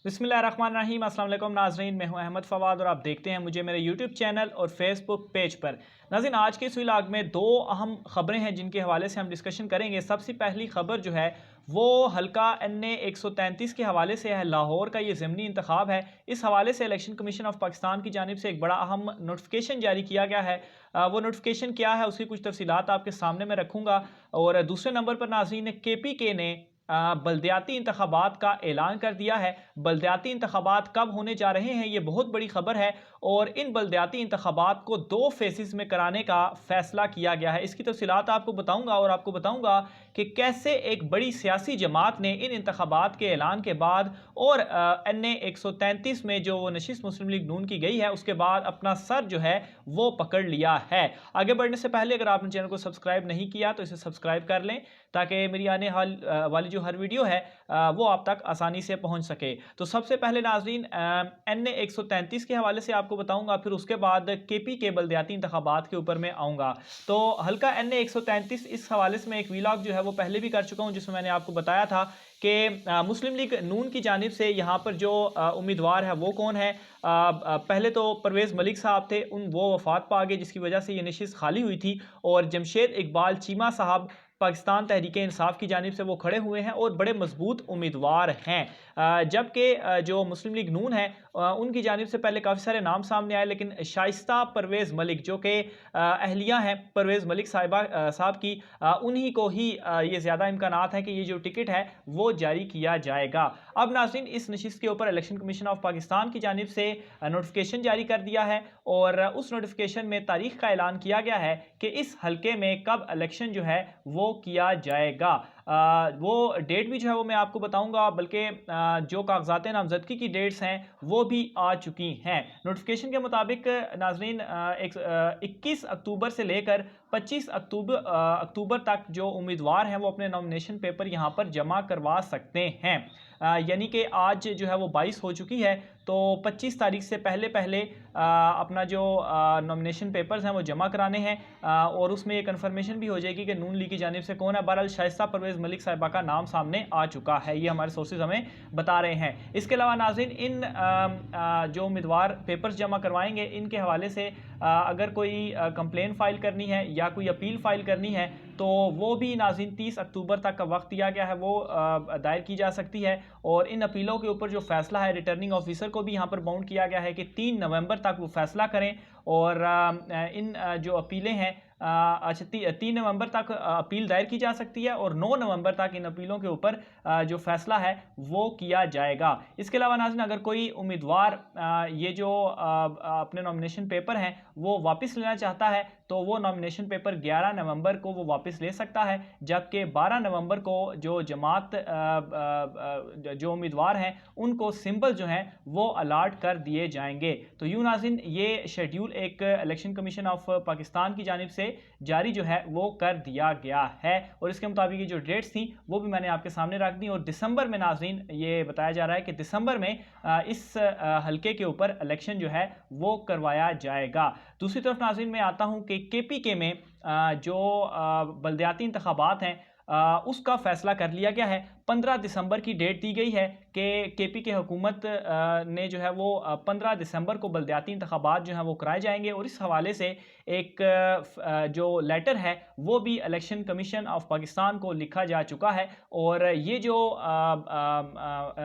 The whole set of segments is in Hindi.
बिस्मिल्लाहिर्रहमानिर्रहीम। अस्सलाम वालेकुम नाज़रीन, मैं हूं अहमद फ़वाद और आप देखते हैं मुझे मेरे यूट्यूब चैनल और फेसबुक पेज पर। नाज़रीन, आज के इस व्लॉग में दो अहम ख़बरें हैं जिनके हवाले से हम डिस्कशन करेंगे। सबसे पहली ख़बर जो है वो हल्का NA 133 के हवाले से है। लाहौर का ये ज़िमनी इंतखाब है। इस हवाले से इलेक्शन कमीशन ऑफ पाकिस्तान की जानिब से एक बड़ा अहम नोटिफिकेशन जारी किया गया है। वो नोटिफिकेशन क्या है उसकी कुछ तफसीलात आपके सामने मैं रखूँगा। और दूसरे नंबर पर नाज़रीन, KPK ने बल्दियाती इंतखाबात का ऐलान कर दिया है। बल्दियाती इंतखाबात कब होने जा रहे हैं ये बहुत बड़ी खबर है और इन बल्दियाती इंतखाबात को 2 फेसेस में कराने का फैसला किया गया है। इसकी तफसीलात आपको बताऊंगा और आपको बताऊंगा कि कैसे एक बड़ी सियासी जमात ने इन इंतखाबात के ऐलान के बाद और NA 133 में जो नशिस्त मुस्लिम लीग नून की गई है उसके बाद अपना सर जो है वो पकड़ लिया है। आगे बढ़ने से पहले अगर आपने चैनल को सब्सक्राइब नहीं किया तो इसे सब्सक्राइब कर लें ताकि मेरी आने वाली जो हर वीडियो है वो आप तक आसानी से पहुंच सके। तो सबसे पहले नाज़रीन, NA 133 के हवाले से आपको बताऊंगा, फिर उसके बाद KPK बल्दियाती इंतखाबात के ऊपर मैं आऊँगा। तो हल्का NA 133 इस हवाले से मैं एक व्लॉग जो है वो पहले भी कर चुका हूँ जिसमें मैंने आपको बताया था कि मुस्लिम लीग नून की जानिब से यहाँ पर जो उम्मीदवार है वो कौन है। पहले तो परवेज़ मलिक साहब थे, वो वफात पा गए जिसकी वजह से ये नशिस्त खाली हुई थी और जमशेद इकबाल चीमा साहब पाकिस्तान तहरीक इंसाफ की जानिब से वो खड़े हुए हैं और बड़े मजबूत उम्मीदवार हैं। जबकि जो मुस्लिम लीग नून है उनकी जानिब से पहले काफ़ी सारे नाम सामने आए, लेकिन शाइस्ता परवेज़ मलिक जो कि अहलिया हैं परवेज़ मलिक साहब की, उन्हीं को ही ये ज़्यादा इम्कानात है कि ये जो टिकट है वो जारी किया जाएगा। अब नाज़रीन, इस नशिस्त के ऊपर इलेक्शन कमीशन ऑफ पाकिस्तान की जानिब से नोटिफिकेशन जारी कर दिया है और उस नोटिफिकेशन में तारीख का ऐलान किया गया है कि इस हल्के में कब इलेक्शन जो है वो किया जाएगा। वो डेट भी जो है वो मैं आपको बताऊंगा, बल्कि जो कागजात नामजदगी की डेट्स हैं वो भी आ चुकी हैं। नोटिफिकेशन के मुताबिक नाजरीन 21 अक्टूबर से लेकर 25 अक्टूबर तक जो उम्मीदवार हैं वो अपने नॉमिनेशन पेपर यहाँ पर जमा करवा सकते हैं। यानी कि आज जो है वो 22 हो चुकी है, तो 25 तारीख से पहले पहले अपना जो नॉमिनेशन पेपर्स हैं वो जमा कराने हैं और उसमें ये कन्फर्मेशन भी हो जाएगी कि नून लीग की जानिब से कौन है। बहरहाल शाइस्ता परवेज़ मलिक साहिबा का नाम सामने आ चुका है, ये हमारे सोर्सेज हमें बता रहे हैं। इसके अलावा नाज़रीन, इन जो उम्मीदवार पेपर्स जमा करवाएंगे इनके हवाले से अगर कोई कंप्लेन फ़ाइल करनी है या कोई अपील फ़ाइल करनी है तो वो भी नाज़रीन 30 अक्टूबर तक का वक्त दिया गया है, वो दायर की जा सकती है। और इन अपीलों के ऊपर जो फैसला है रिटर्निंग ऑफिसर को भी यहाँ पर बाउंड किया गया है कि 3 नवंबर तक वो फैसला करें और इन जो अपीलें हैं अच्छा 3 नवंबर तक अपील दायर की जा सकती है और 9 नवंबर तक इन अपीलों के ऊपर जो फैसला है वो किया जाएगा। इसके अलावा नाज़रीन, अगर कोई उम्मीदवार ये जो अपने नॉमिनेशन पेपर हैं वो वापस लेना चाहता है तो वो नॉमिनेशन पेपर 11 नवंबर को वो वापस ले सकता है, जबकि 12 नवंबर को जो जमात जो उम्मीदवार हैं उनको सिंबल जो हैं वो अलाट कर दिए जाएंगे। तो यूँ नाज़रीन, ये शेड्यूल एक इलेक्शन कमीशन ऑफ पाकिस्तान की जानिब से जारी जो है वो कर दिया गया है और इसके मुताबिक ये जो डेट्स थी वो भी मैंने आपके सामने रख दी। और दिसंबर में नाज़रीन ये बताया जा रहा है कि दिसंबर में इस हल्के के ऊपर इलेक्शन जो है वो करवाया जाएगा। दूसरी तरफ नाज़रीन मैं आता हूँ कि KPK में जो बल्दियाती इंतखाबात हैं उसका फैसला कर लिया गया है। 15 दिसंबर की डेट दी गई है कि KPK हुकूमत ने जो है वो 15 दिसंबर को बल्दियाती इंतखाबात जो है वो कराए जाएंगे और इस हवाले से एक जो लेटर है वो भी इलेक्शन कमीशन ऑफ पाकिस्तान को लिखा जा चुका है। और ये जो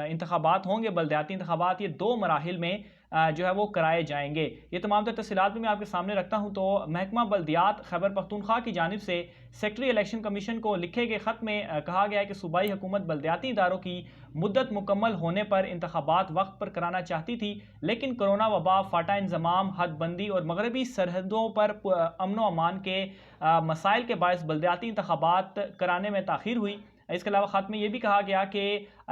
इंतखाबात होंगे बल्दियाती इंतखाबात, ये 2 मराहिल में जो है वो कराए जाएंगे। ये तमाम तर तफसीलात भी मैं आपके सामने रखता हूँ। तो महकमा बल्दियात खैबर पख्तूनख्वा की जानिब से सेक्रेटरी इलेक्शन कमीशन को लिखे गए ख़त में कहा गया है कि सूबाई हुकूमत बल्दियाती इदारों की मुद्दत मुकम्मल होने पर इंतखाबात वक्त पर कराना चाहती थी, लेकिन कोरोना वबा, फाटा इंजमाम, हदबंदी और मगरबी सरहदों पर अमन व अमान के मसाइल के बायस बल्दियाती इंतखाबात कराने में ताख़ीर हुई। इसके अलावा ख़त में यह भी कहा गया कि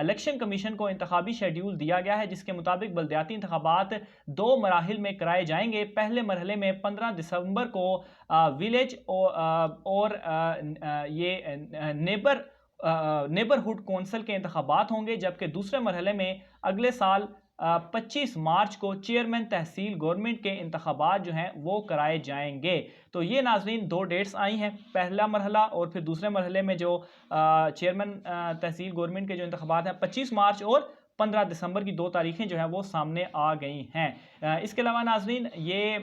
इलेक्शन कमीशन को इंतखाबी शेड्यूल दिया गया है जिसके मुताबिक बल्दियाती इंतखाबात 2 मराहिल में कराए जाएंगे। पहले मरहले में 15 दिसंबर को विलेज और ये नेबरहुड कौंसल के इंतखाबात होंगे, जबकि दूसरे मरहले में अगले साल 25 मार्च को चेयरमैन तहसील गवर्नमेंट के इंतखाबात जो हैं वो कराए जाएंगे। तो ये नाजरीन 2 डेट्स आई हैं, पहला मरहला और फिर दूसरे मरहले में जो चेयरमैन तहसील गवर्नमेंट के जो इंतखाबात हैं 25 मार्च और 15 दिसंबर की 2 तारीखें जो है वो सामने आ गई हैं। इसके अलावा नाजरीन ये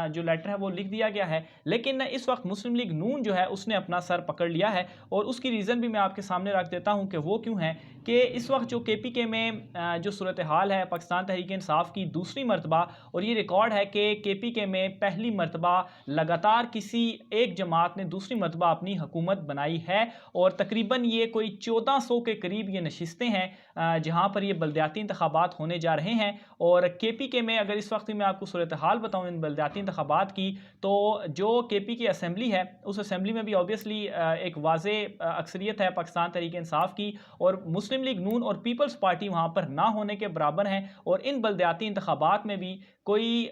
जो लेटर है वो लिख दिया गया है, लेकिन इस वक्त मुस्लिम लीग नून जो है उसने अपना सर पकड़ लिया है और उसकी रीज़न भी मैं आपके सामने रख देता हूँ कि वो क्यों है। कि इस वक्त जो KPK में जो सूरत हाल है पाकिस्तान तहरीक इंसाफ की दूसरी मरतबा, और ये रिकॉर्ड है कि KPK में पहली मरतबा लगातार किसी एक जमात ने दूसरी मरतबा अपनी हुकूमत बनाई है और तकरीबन ये कोई 1400 के करीब ये नशिस्तें हैं जहाँ पर ये बलदियाती इंतखाबात होने जा रहे हैं। और KPK में अगर इस वक्त मैं आपको सूरत हाल बताऊँ इन बलदियाती इंतखाबात की, तो जो KPK असम्बली है उस असम्बली में भी ऑब्वियसली एक वाज़े अक्सरियत है पाकिस्तान तहरीक इंसाफ की, और मुस्लिम लीग नून और पीपल्स पार्टी वहाँ पर ना होने के बराबर हैं। और इन बलदियाती इंतखाबात में भी कोई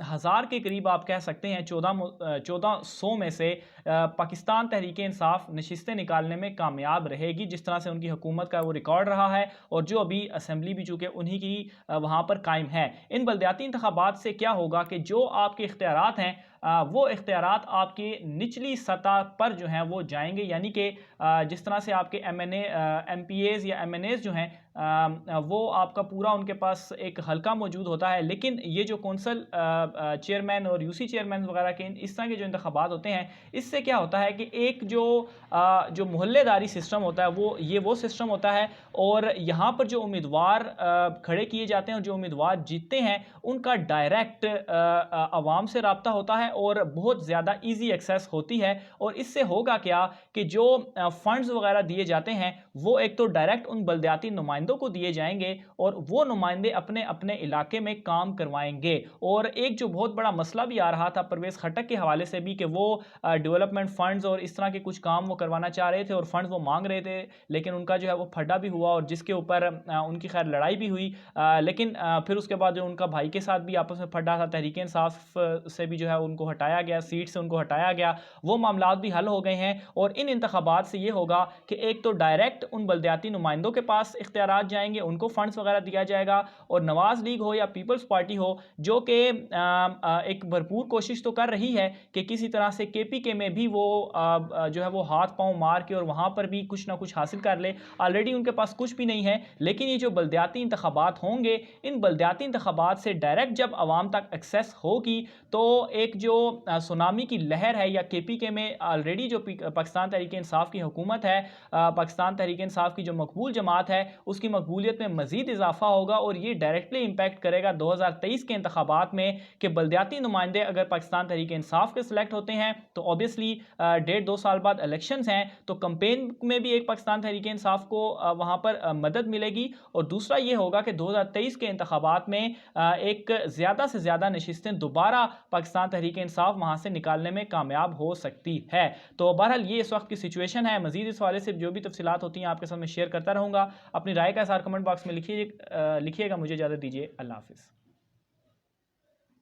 1000 के करीब आप कह सकते हैं 1400 में से पाकिस्तान तहरीक इंसाफ नशिस्तें निकालने में कामयाब रहेगी, जिस तरह से उनकी हुकूमत का वो रिकॉर्ड रहा है और जो अभी असम्बली भी चूँकि उन्हीं की वहाँ पर कायम है। इन बलदियाती इंतखाबात से क्या होगा कि जो आपके इख्तियारात हैं वो इख्तियारात आपके निचली सतह पर जो हैं वो जाएंगे, यानी कि जिस तरह से आपके MPAs या MNAs जो हैं वो आपका पूरा उनके पास एक हल्का मौजूद होता है, लेकिन ये जो कौंसल चेयरमैन और UC चेयरमैन वगैरह के इस तरह के जो इंतखाबात होते हैं, इससे क्या होता है कि एक जो मोहल्लेदारी सिस्टम होता है वो सिस्टम होता है, और यहाँ पर जो उम्मीदवार खड़े किए जाते हैं और जो उम्मीदवार जीतते हैं उनका डायरेक्ट आवाम से रब्ता होता है और बहुत ज़्यादा ईजी एक्सेस होती है। और इससे होगा क्या कि जो फंड्स वगैरह दिए जाते हैं वो एक तो डायरेक्ट उन बलदियाती नुमाइंदों को दिए जाएंगे और वो नुमाइंदे अपने अपने इलाके में काम करवाएंगे। और एक जो बहुत बड़ा मसला भी आ रहा था परवेज़ खटक के हवाले से भी कि वो डेवलपमेंट फंड्स और इस तरह के कुछ काम वो करवाना चाह रहे थे और फंड्स वो मांग रहे थे, लेकिन उनका जो है वो फड्डा भी हुआ और जिसके ऊपर उनकी खैर लड़ाई भी हुई, लेकिन फिर उसके बाद जो उनका भाई के साथ भी आपस में फड्डा था, तहरीक इंसाफ से भी जो है उनको हटाया गया, सीट से उनको हटाया गया, वो मामला भी हल हो गए हैं। और इन इंतखाबात से ये होगा कि एक तो डायरेक्ट उन बलदियाती नुमाइंदों के पास इख्तियारात जाएंगे, उनको फंड्स वगैरह दिया जाएगा, और नवाज लीग हो या पीपल्स पार्टी हो जो कि एक भरपूर कोशिश तो कर रही है कि किसी तरह से KPK में भी वो जो है वो हाथ पांव मार के और वहाँ पर भी कुछ ना कुछ हासिल कर ले। ऑलरेडी उनके पास कुछ भी नहीं है, लेकिन ये जो बलदियाती इंतखाबात होंगे, इन बलदियाती इंतखाबात से डायरेक्ट जब आवाम तक एक्सेस होगी तो एक जो सुनामी की लहर है, या KPK में ऑलरेडी जो पाकिस्तान तहरीक इंसाफ की हुकूमत है, पाकिस्तान तहरीक इंसाफ की जो मकबूल जमात है उसकी मकबूलियत में मज़ीद इजाफा होगा, और ये डायरेक्टली इम्पैक्ट करेगा 2023 के इंतखाबात में कि बलदियाती नुमाइंदे अगर पाकिस्तान तहरीक इंसाफ के सिलेक्ट होते हैं तो ऑब्वियसली 1.5-2 साल बाद इलेक्शंस हैं, तो कंपेन में भी एक पाकिस्तान तहरीक इंसाफ को वहाँ पर मदद मिलेगी। और दूसरा ये होगा कि 2023 के इंतखाबात में एक ज़्यादा से ज़्यादा नशिस्तें दोबारा पाकिस्तान तहरीक इंसाफ वहाँ से निकालने में कामयाब हो सकती है। तो बहरहाल ये इस वक्त की सिचुएशन है। मज़ीद इस हवाले से जो भी तफसीलात होती हैं आपके साथ में शेयर करता रहूँगा। अपनी राय का इज़हार कमेंट बॉक्स में लिखिएगा। मुझे इजाज़त दीजिए। अल्लाह हाफ़िज़।